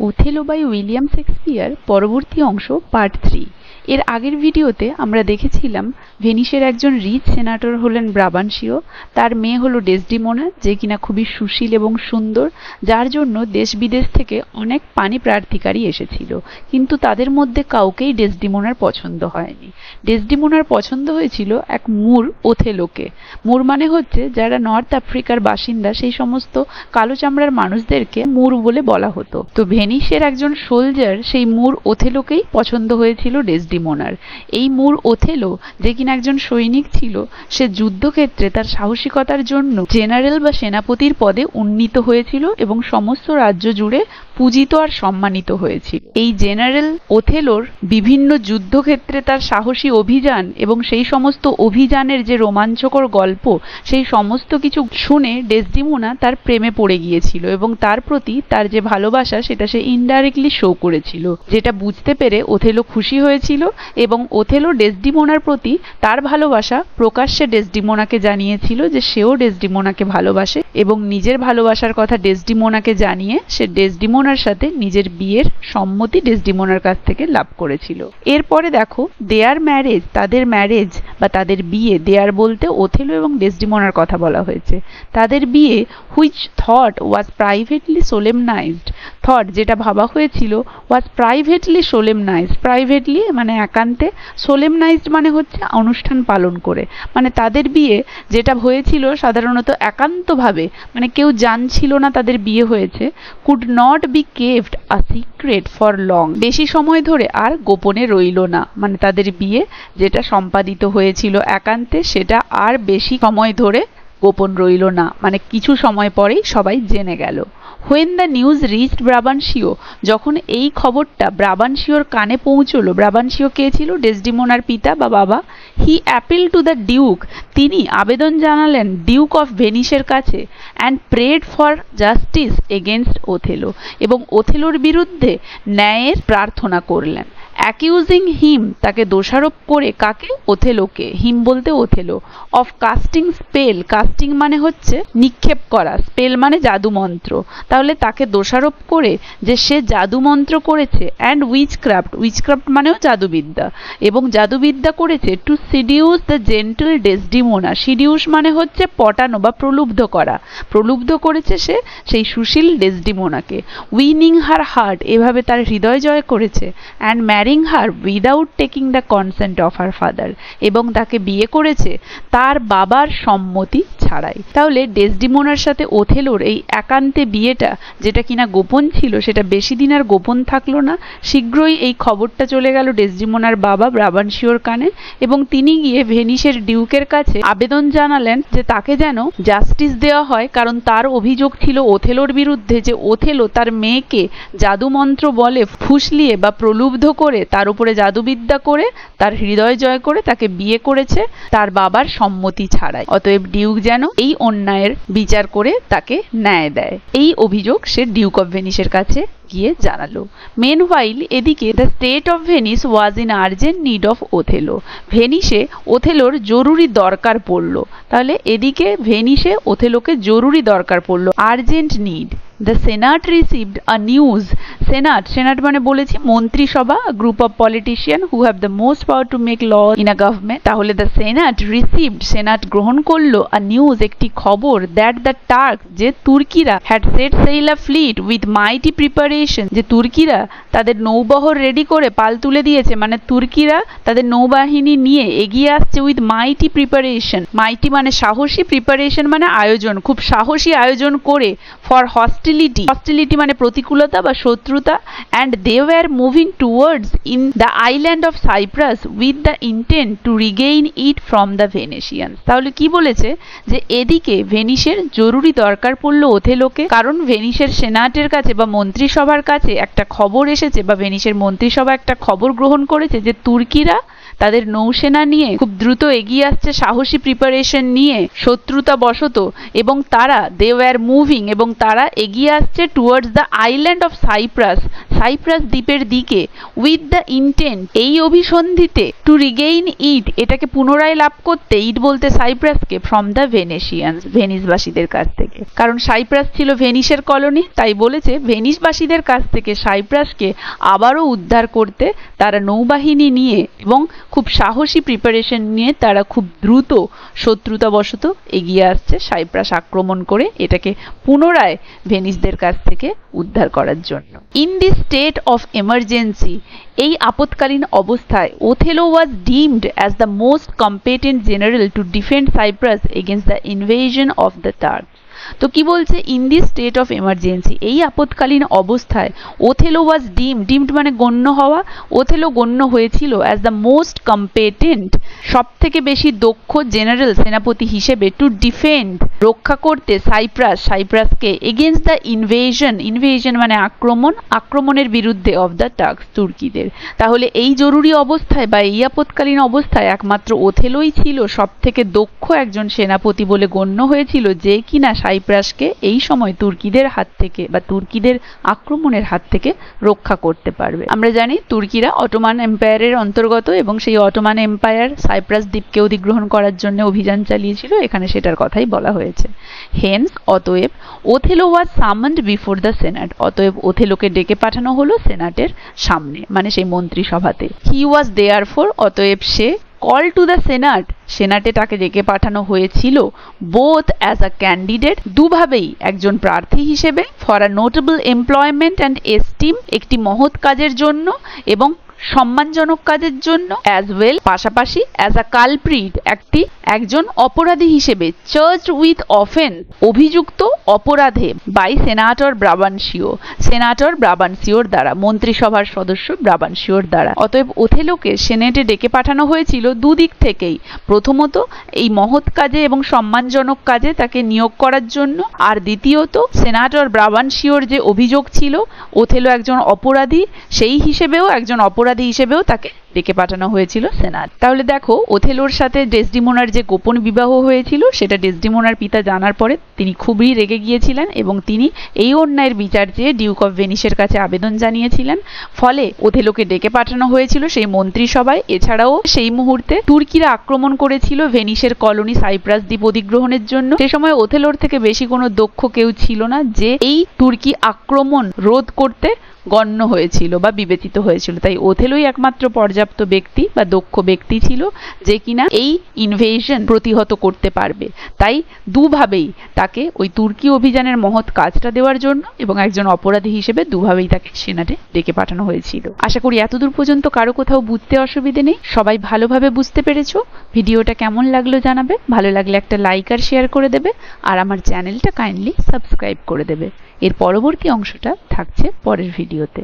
Othello by William Shakespeare পরবর্তী অংশ part 3। এর আগের ভিডিওতে আমরা দেখেছিলাম ভেনিসের একজন রিচ সেনাটর হলেন ব্রাবান্সীয়, তার মেয়ে হলো ডেসডিমোনা, যে কিনা খুবই সুশীল এবং সুন্দর, যার জন্য দেশ বিদেশ থেকে অনেক পানি প্রার্থীকারী এসেছিল, কিন্তু তাদের মধ্যে কাউকেই ডেসডিমোনার পছন্দ হয়নি। ডেসডিমোনার পছন্দ হয়েছিল এক মুর ওথেলোকে। মুর মানে হচ্ছে যারা নর্থ আফ্রিকার বাসিন্দা, সেই সমস্ত কালো চামড়ার মানুষদেরকে মুর বলে বলা হতো। তো ভেনিসের একজন সোলজার সেই মুর ওথেলোকেই পছন্দ হয়েছিল ডেসডিমোনার। এই মুর ওথেলো, যে কিনা একজন সৈনিক ছিল, সে যুদ্ধক্ষেত্রে তার সাহসিকতার জন্য জেনারেল বা সেনাপতির পদে উন্নীত হয়েছিল এবং সমস্ত রাজ্য জুড়ে পূজিত আর সম্মানিত হয়েছিল। এই জেনারেল ওথেলোর বিভিন্ন যুদ্ধক্ষেত্রে তার সাহসী অভিযান এবং সেই সমস্ত অভিযানের যে রোমাঞ্চকর গল্প, সেই সমস্ত কিছু শুনে ডেসডিমোনা তার প্রেমে পড়ে গিয়েছিল এবং তার প্রতি তার যে ভালোবাসা সেটা সে ইনডাইরেক্টলি শো করেছিল, যেটা বুঝতে পেরে ওথেলো খুশি হয়েছিল এবং ওথেলো ডেসডিমোনার প্রতি তার ভালোবাসা প্রকাশ্যে ডেসডিমোনাকে জানিয়েছিল যে সেও ডেসডিমোনাকে ভালোবাসে এবং নিজের ভালোবাসার কথা ডেসডিমোনাকে জানিয়ে সে ডেসডিমোনার সাথে নিজের বিয়ের সম্মতি ডেসডিমোনার কাছ থেকে লাভ করেছিল। এরপরে দেখো দেয়ার ম্যারেজ, তাদের ম্যারেজ বা তাদের বিয়ে, দেয়ার বলতে ওথেলো এবং ডেসডিমোনার কথা বলা হয়েছে। তাদের বিয়ে which thought was privately solemnized, thought যেটা ভাবা হয়েছিল ওয়াজ প্রাইভেটলি সোলেমনাইজড, প্রাইভেটলি মানে একান্তে, সোলেমনাইজড মানে হচ্ছে অনুষ্ঠান পালন করে, মানে তাদের বিয়ে যেটা হয়েছিল সাধারণত একান্তভাবে, মানে কেউ জানছিল না তাদের বিয়ে হয়েছে, could not be kept a secret for long, বেশি সময় ধরে আর গোপনে রইল না, মানে তাদের বিয়ে যেটা সম্পাদিত হয়েছিল একান্তে সেটা আর বেশি সময় ধরে গোপন রইল না, মানে কিছু সময় পরেই সবাই জেনে গেল। When the news reached ব্রাবান্সীয়, যখন এই খবরটা ব্রাবান্সীয়র কানে পৌঁছলো, ব্রাবান্সীয় কে ছিল? ডেসডিমোনার পিতা বা বাবা। হি অ্যাপিল টু দ্য ডিউক, তিনি আবেদন জানালেন ডিউক অফ ভেনিসের কাছে, and prayed for justice against Othello, এবং ওথেলোর বিরুদ্ধে ন্যায়ের প্রার্থনা করলেন। অ্যাকিউজিং হিম, তাকে দোষারোপ করে, কাকে? ওথেলোকে, হিম বলতে Othello, of casting spell, casting মানে হচ্ছে নিক্ষেপ করা, স্পেল মানে জাদুমন্ত্র, তাহলে তাকে দোষারোপ করে যে সে জাদুমন্ত্র করেছে, অ্যান্ড উইচক্রাফট, উইচক্রাফট মানেও জাদুবিদ্যা, এবং জাদুবিদ্যা করেছে to seduce the gentle Desdemona, seduce মানে হচ্ছে পটানো বা প্রলুব্ধ করা, প্রলুব্ধ করেছে সে সেই সুশীল ডেসডিমোনাকে, উইনিং হার হার্ট, এভাবে তার হৃদয় জয় করেছে, and marrying her without taking the consent of her father, এবং তাকে বিয়ে করেছে তার বাবার সম্মতি ছাড়াই। তাহলে ডেসডিমোনার সাথে ওথেলোর এই একান্তে বিয়েটা, যেটা কিনা গোপন ছিল, সেটা বেশি দিন আর গোপন থাকলো না। শীঘ্রই এই খবরটা চলে গেল ডেসডিমোনার বাবা ব্রাবান্সীয়র কানে, এবং তিনি গিয়ে ভেনিসের ডিউকের কাছে আবেদন জানালেন যে তাকে যেন জাস্টিস দেওয়া হয়, কারণ তার অভিযোগ ছিল ওথেলোর বিরুদ্ধে যে ওথেলো তার মেয়েকে জাদুমন্ত্র বলে ফুসলিয়ে বা প্রলুব্ধ করে, তার উপরে জাদুবিদ্যা করে, তার হৃদয় জয় করে তাকে বিয়ে করেছে তার বাবার সম্মতি ছাড়াই। অতএব ডিউক যেন এই অন্যায়ের বিচার করে তাকে ন্যায় দেয়, এই অভিযোগ সে ডিউক অফ ভেনিসের কাছে গিয়ে জানালো। মেনওয়াইল এদিকে the state of Venice was in urgent need of Othello, ভেনিসে ওথেলোর জরুরি দরকার পড়লো। তাহলে এদিকে ভেনিসে ওথেলোকে জরুরি দরকার পড়লো, urgent need. The Senate received a news, Senate, Senate মানে বলেছি মন্ত্রিসভা, group of politician who have the most power to make law in a government. তাহলে দ্য সেনাট রিসিভড, সেনাট গ্রহণ করলো, আ নিউজ, একটি খবর, দ্যাট দ্য টার্ক, যে তুর্কিরা, had set sail a fleet with mighty preparation, যে তুর্কিরা তাদের নৌবহর রেডি করে পাল তুলে দিয়েছে, মানে তুর্কিরা তাদের নৌবাহিনী নিয়ে এগিয়ে আসছে উইথ মাইটি প্রিপারেশন, মাইটি মানে সাহসী, প্রিপারেশন মানে আয়োজন, খুব সাহসী আয়োজন করে, ফর হস্টিলিটি, হস্টিলিটি মানে প্রতিকূলতা বা শত্রুতা, and they were moving towards in the island of Cyprus with the intent to regain it from the Venetians। তাহলে কি বলেছে যে এদিকে ভেনিসের জরুরি দরকার পড়লো ওথেলোকে, কারণ ভেনিসের সেনাটের কাছে বা মন্ত্রিসভার কাছে একটা খবর এসেছে, বা ভেনিসের মন্ত্রিসভা একটা খবর গ্রহণ করেছে যে তুর্কিরা তাদের নৌসেনা নিয়ে খুব দ্রুত এগিয়ে আসছে, সাহসী প্রিপারেশন নিয়ে শত্রুতা বশত, এবং তারা দে ওয়্যার মুভিং, এবং তারা এগিয়ে আসছে towards the island of Cyprus, Cyprus দ্বীপের দিকে উইথ দ্য ইন্টেন্ট, এই অভিসন্ধিতে, টু রিগেইন ইট, এটাকে পুনরায় লাভ করতে, ইট বলতে সাইপ্রাসকে, ফ্রম দ্য ভেনেশিয়ানস, ভেনিসবাসীদের কাছ থেকে। কারণ সাইপ্রাস ছিল ভেনিসের কলোনি, তাই বলেছে ভেনিসবাসীদের কাছ থেকে সাইপ্রাসকে আবারও উদ্ধার করতে তারা নৌবাহিনী নিয়ে এবং খুব সাহসী প্রিপারেশন নিয়ে তারা খুব দ্রুত শত্রুতাবশত এগিয়ে আসছে সাইপ্রাস আক্রমণ করে এটাকে পুনরায় ভেনিসদের কাছ থেকে উদ্ধার করার জন্য। In this state of emergency, এই আপৎকালীন অবস্থায় Othello was deemed as the most competent general to defend Cyprus against the invasion of the Turks. তো কি বলছে, in this state of emergency, এই আপৎকালীন অবস্থায় ওথেলো ওয়াজ ডিমড মানে গণ্য হওয়া, ওথেলো গণ্য হয়েছিল অ্যাজ দ্য মোস্ট কম্পিটেন্ট, সব থেকে বেশি দক্ষ জেনারেল, সেনাপতি হিসেবে, টু ডিফেন্ড, রক্ষা করতে, সাইপ্রাসকে এগেনস্ট দ্য ইনভেশন মানে আক্রমণের বিরুদ্ধে, অফ দ্য টার্কস, তুর্কিদের। তাহলে এই জরুরি অবস্থায় বা এই আপৎকালীন অবস্থায় একমাত্র ওথেলোই ছিল সব থেকে দক্ষ একজন সেনাপতি বলে গণ্য হয়েছিল, যে কিনা সাইপ্রাসকে এই সময় তুর্কিদের হাত থেকে বা তুর্কিদের আক্রমণের হাত থেকে রক্ষা করতে পারবে। আমরা জানি তুর্কিরা অটোমান এম্পায়ারের অন্তর্গত এবং সেই অটোমান এম্পায়ার সাইপ্রাস দ্বীপকে অধিগ্রহণ করার জন্য অভিযান চালিয়েছিল, এখানে সেটার কথাই বলা হয়েছে। হেন্স, অতএব, Othello was summoned before the senate, অতএব ওথেলোকে ডেকে পাঠানো হলো সেনাটের সামনে, মানে সেই মন্ত্রিসভাতে। হি ওয়াজ দেয়ারফর, অতএব সে, কল টু দ্য সেনাট, সেনাটে তাকে ডেকে পাঠানো হয়েছিল, বোথ অ্যাজ আ ক্যান্ডিডেট, দুভাবেই, একজন প্রার্থী হিসেবে, for a notable employment and esteem, একটি মহৎ কাজের জন্য এবং সম্মানজনক কাজের জন্য, অ্যাজ ওয়েল, পাশাপাশি, অ্যাজ আ কালপ্রিট, একজন অপরাধী হিসেবে, চার্জড উইথ অফেন্স, অভিযুক্ত অপরাধে, বাই সেনাটর ব্রাবানসিওর দ্বারা, মন্ত্রিসভার সদস্য ব্রাবানসিওর দ্বারা। অতএব ওথেলোকে সেনেটে ডেকে পাঠানো হয়েছিল দুদিক থেকেই, প্রথমত এই মহৎ কাজে এবং সম্মানজনক কাজে তাকে নিয়োগ করার জন্য, আর দ্বিতীয়ত সেনাটর ব্রাবানসিওর যে অভিযোগ ছিল ওথেলো একজন অপরাধী, সেই হিসেবেও তাকে ডেকে পাঠানো হয়েছিল সেনাট। তাহলে দেখো, ওথেলোর সাথে ডেসডিমোনার যে গোপন বিবাহ হয়েছিল সেটা ডেসডিমোনার পিতা জানার পরে তিনি খুবই রেগে গিয়েছিলেন এবং তিনি এই অন্যায়ের বিচার চেয়ে ডিউক অফ ভেনিসের কাছে আবেদন জানিয়েছিলেন। ফলে ওথেলোকে ডেকে পাঠানো হয়েছিল সেই মন্ত্রিসভায়। এছাড়াও সেই মুহূর্তে তুর্কিরা আক্রমণ করেছিল ভেনিসের কলোনি সাইপ্রাস দ্বীপ অধিগ্রহণের জন্য। সে সময় ওথেলোর থেকে বেশি কোনো দক্ষ কেউ ছিল না যে এই তুর্কি আক্রমণ রোধ করতে গণ্য হয়েছিল বা বিবেচিত হয়েছিল। তাই ওথেলোই একমাত্র পর্যাপ্ত ব্যক্তি বা দক্ষ ব্যক্তি ছিল যে কিনা এই ইনভেশন প্রতিহত করতে পারবে। তাই দুভাবেই তাকে ওই তুর্কি অভিযানের মহৎ কাজটা দেওয়ার জন্য এবং একজন অপরাধী হিসেবে দুভাবেই তাকে সেনাটে ডেকে পাঠানো হয়েছিল। আশা করি এতদূর পর্যন্ত কারো কোথাও বুঝতে অসুবিধে নেই, সবাই ভালোভাবে বুঝতে পেরেছো। ভিডিওটা কেমন লাগলো জানাবে, ভালো লাগলে একটা লাইক আর শেয়ার করে দেবে, আর আমার চ্যানেলটা কাইন্ডলি সাবস্ক্রাইব করে দেবে। এর পরবর্তী অংশটা থাকছে পরের ভিডিওতে।